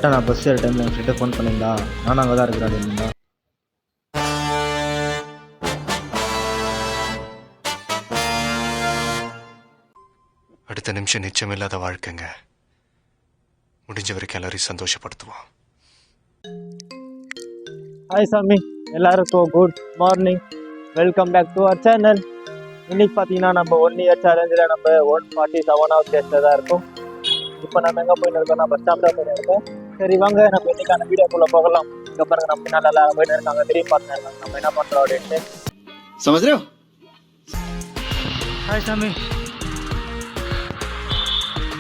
கரெக்டாக நான் பஸ் ஏற டைமில் என் ஃப்ரெண்டை ஃபோன் பண்ணியிருந்தா நானும் அங்கே தான் இருக்கிறாள் இருந்தா. அடுத்த நிமிஷம் நிச்சயமில்லாத வாழ்க்கைங்க. முடிஞ்ச வரைக்கும் எல்லாரையும் சந்தோஷப்படுத்துவோம். ஹாய் சாமி, எல்லாருக்கும் good morning. Welcome back to our channel. இன்னைக்கு பார்த்தீங்கன்னா நம்ம 1 இயர் சேலஞ்சில் நம்ம 147வது டேஸ்ட்டில் தான் இருக்கும். இப்போ நம்ம எங்கே போயிட்டு இருக்கோம்? நான் பஸ் ஸ்டாப்பில் போயிட்டு இருக்கோம். சரி வாங்க நம்ம இன்னைக்கான வீடியோக்குள்ளே போகலாம். இங்கே பாருங்க நம்ம பின்னால் எல்லாம் போயிட்டு இருக்காங்க, திரும்பி பார்த்துட்டு இருக்காங்க. நம்ம என்ன பண்ணுறோம் அப்படின்ட்டு சமஜ்ரோ. ஹாய் சாமி,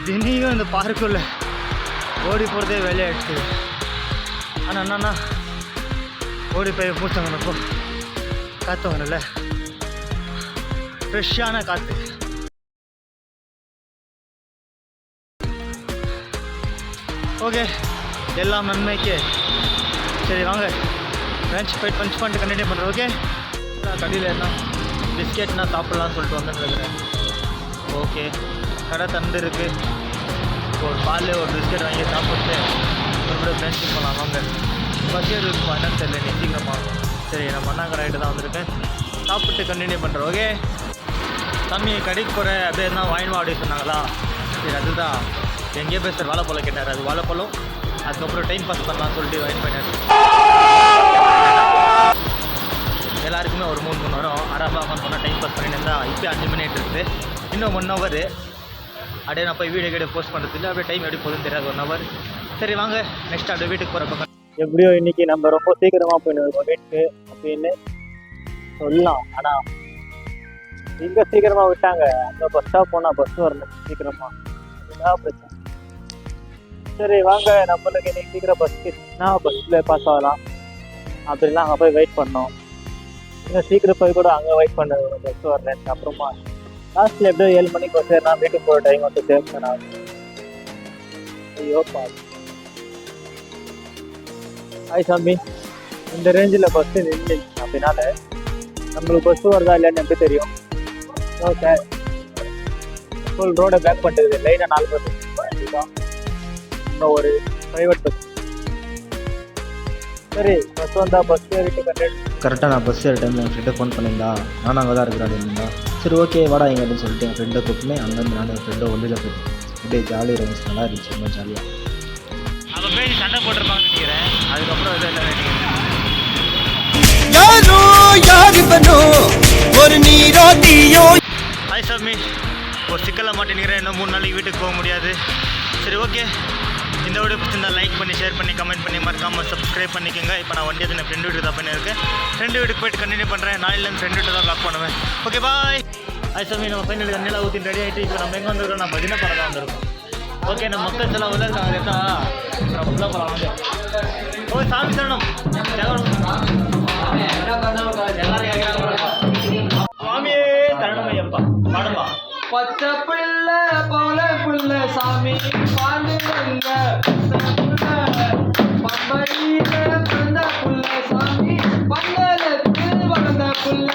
தினியும் இந்த பார்க்குள்ள ஓடி போகிறதே வேலையாயிடுச்சு. ஆனால் என்னன்னா ஓடி போய் மூச்சாங்கப்போ காற்று வரல, ஃப்ரெஷ்ஷான காற்று. ஓகே, எல்லாம் நன்மைக்கு. சரி வாங்க லன்ச் போயிட்டு பஞ்ச் பண்ணிட்டு கண்டினியூ பண்ணுறேன். ஓகே, கடையில் என்ன பிஸ்கெட்னா சாப்பிட்லான்னு சொல்லிட்டு வந்துட்டுருக்கிறேன். ஓகே, கடை தந்து இருக்குது. ஒரு பால் ஒரு பிஸ்கெட் வாங்கி சாப்பிட்டு மறுபடியும் ஃப்ரெண்ட்ஷிப் பண்ணலாம். வாங்க பஸ்ஸேர் இருக்குமா என்னன்னு தெரியல, நீ சீக்கிரமாக. சரி நம்ம அண்ணாங்க ரைட்டு தான் வந்திருக்கேன். சாப்பிட்டு கண்டினியூ பண்ணுறோம். ஓகே தம்பி, கடைக்கு போகிற அப்படியே இருந்தால் வாங்கிவா அப்படி சொன்னாங்களா? சரி அதுதான் எங்கேயோ பேசுகிற வாழைப்பழம் கேட்டார். அது வாழைப்பழம், அதுக்கப்புறம் டைம் பாஸ் பண்ணலாம்னு சொல்லிட்டு வாங்கி போயிட்டார். எல்லாருக்குமே ஒரு 3 வரும். ஆறாம் சொன்னால் டைம் பாஸ் பண்ணிட்டு இருந்தால் இப்போ 5 மினிட் இருக்குது. இன்னும் 1 ஹவர். அப்படியே நான் போய் வீடியோ போஸ்ட் பண்ணுறதுல அப்படியே டைம் எப்படி போகுதுன்னு தெரியாது, 1 ஹவர். சரி வாங்க நெக்ஸ்ட் அப்படியே வீட்டுக்கு போகிறப்ப எப்படியோ இன்றைக்கி நம்ம ரொம்ப சீக்கிரமாக போயிட்டு இருக்கோம் வீட்டுக்கு அப்படின்னு சொல்லலாம். ஆனால் இங்கே சீக்கிரமாக விட்டாங்க, அங்கே பஸ் ஸ்டாப் போனால் பஸ் வரணும் சீக்கிரமாக, அதுதான் பிரச்சனை. சரி வாங்க நம்மளுக்கு இன்றைக்கி சீக்கிரம் பஸ்னா பஸ்ஸில் பாஸ் ஆகலாம் அப்படின்னா அங்கே போய் வெயிட் பண்ணோம். இன்னும் சீக்கிரம் போய் கூட அங்கே வெயிட் பண்ண பஸ் வரலன்னு. அப்புறமா லாஸ்ட்டில் எப்படியோ 7 மணிக்கு பஸ் ஏறினா வீட்டுக்கு போகிற டைம் வந்து சேவ் ஆகும். ஐயோ பாரு. ஹாய் சாமி, இந்த ரேஞ்சில் பஸ்ஸு நின்று அப்படின்னால நம்மளுக்கு பஸ்ஸு வருதா இல்லைன்னு எப்படி தெரியும்? ஓகே, ஃபுல் ரோடை பேக் பண்ணுறது லைனாக 4 பஸ் தான், இன்னும் ஒரு ப்ரைவேட் பஸ். சரி பஸ் வந்தால் பஸ் ஏறிட்டு கரெக்டாக நான் பஸ் ஏற டைமில் என் ஃப்ரெண்டை ஃபோன் பண்ணியிருந்தா நானும் அங்கே தான் இருக்கிறாள் இருந்தா. சரி ஓகே வாடா இங்கே அப்படின்னு சொல்லிட்டு என் ஃப்ரெண்டை கூப்பிட்டு அங்கேருந்து நானும் என் ஃப்ரெண்டை ஒன்றில் போயிட்டு அப்படியே ஜாலியாக இருந்துச்சு, நல்லா இருந்துச்சு, ரொம்ப ஜாலியாக. அப்போ போய் சண்டை போட்டிருப்பாங்கன்னு நினைக்கிறேன். அதுக்கப்புறம் எதுவும் இல்லை நினைக்கிறேன். ஹாய் சாமி, ஒரு சிக்கலில் மாட்டேங்கிறேன். இன்னும் 3 நாளைக்கு வீட்டுக்கு போக முடியாது. சரி ஓகே, இந்த வீடியோ பிடிச்சிருந்தா லைக் பண்ணி ஷேர் பண்ணி கமெண்ட் பண்ணி மறக்காமல் சப்ஸ்கிரைப் பண்ணிக்கோங்க. இப்போ நான் வண்டி என் ஃப்ரெண்டு வீட்டுக்கு தான் பண்ணியிருக்கேன். ஃப்ரெண்டு வீட்டுக்கு போய்ட்டு கண்டினியூ பண்ணுறேன். நாளையிலேருந்து ஃப்ரெண்டு வீட்டு தான் லாக் பண்ணுவேன். Okay bye. ஹாய் சாமி, நம்ம ஃபைனல் தண்ணியில் ஊற்றி ரெடி ஆகிட்டு இப்போ நம்ம எங்கே வந்துருக்கோம்? நம்ம பஜனை படம் தான் வந்திருக்கோம். ஓகே, நம்ம மக்கள் எல்லாம் உள்ள இருக்காங்க. நம்ம போகலாம் வாங்க. ஓ சாமி சரணம், சுவாமியே சரணமையப்பா. பாடுமா பச்சை பிள்ளை போல புள்ள சாமி பாண்டு பம்பையில பிறந்த புள்ள சாமி பந்தலுக்கு வளர்ந்த புள்ள.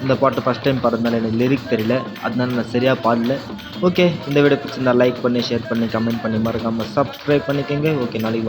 இந்த பாட்டு ஃபஸ்ட் டைம் பாடுறதுனால எனக்கு லிரிக் தெரியல, அதனால நான் சரியாக பாடல. ஓகே, இந்த வீடியோ பிடிச்சிருந்தா லைக் பண்ணி ஷேர் பண்ணி கமெண்ட் பண்ணி மறக்காமல் சப்ஸ்கிரைப் பண்ணிக்கோங்க. ஓகே, நாளைக்கு